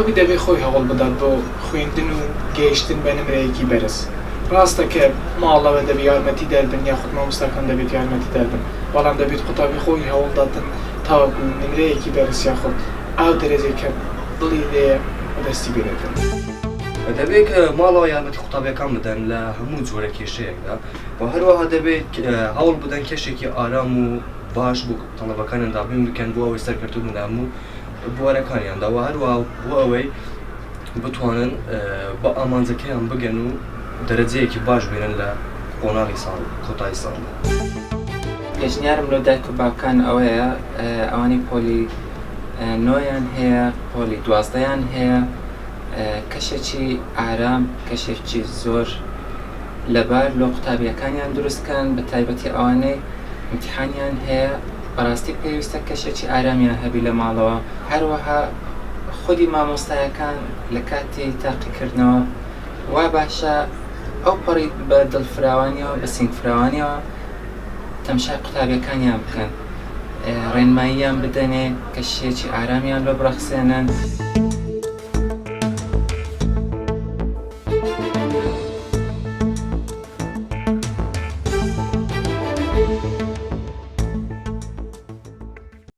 قوتابی دەبێ خۆی هەوڵ بدات بۆ خوێندن و گەیشتن بە نمرەیەکی بەرز. ڕاستە کە ماڵەوە دەبێت یارمەتی دەربن یاخود مامۆستاکان دەبێت یارمەتی دەربن، بەڵام دەبێت قوتابی خۆی هەوڵداتن تاوەکو نمرەیەکی بەرز یاخود ئاو دەرەجەی کە دڵی لێیە بەدەستی بێنێتن. دەبێت کە ماڵەوە یارمەتی قوتابیەکان بدەن لە هەموو جۆرە کێشەیەکدا و هەروەها دەبێت هەوڵ بدەن کێشێکی ئارام و باش بۆ تەڵەبەکانیان دابین بکەن بۆ ئەوەی سەرکەوتوو هەموو بوارەکانیاندا و هەروەها بۆ ئەوەی بتوانن بە ئامانجەکەیان بگەن و دەرەجەیەکی باش بێنن لە کۆناغی ساڵ کۆتایی ساڵدا. پێشنیارم لە دایک و باوکان ئەوەیە ئەوانی پۆلی 9یان هەیە، پۆلی 12یان هەیە، کەشێکی ئارام، کەشێکی زۆر لەبار لۆ قوتابیەکانیان دروستکەن، بە تایبەتی ئەوانەی ئیمتیحانیان هەیە. بەڕاستی پێویستە کەشێکی ئارامیان هەبی لە ماڵەوە. هەروەها خودی مامۆستایەکان لە کاتی تاقیکردنەوە وا باشە ئەو پەڕی بە دڵفراوانیەوە بە سینگفراوانیەوە تەماشای قوتابیەکانیان بکەن، ڕێنماییان بدەنێ، کەشێکی ئارامیان لۆ بڕەخسێنن.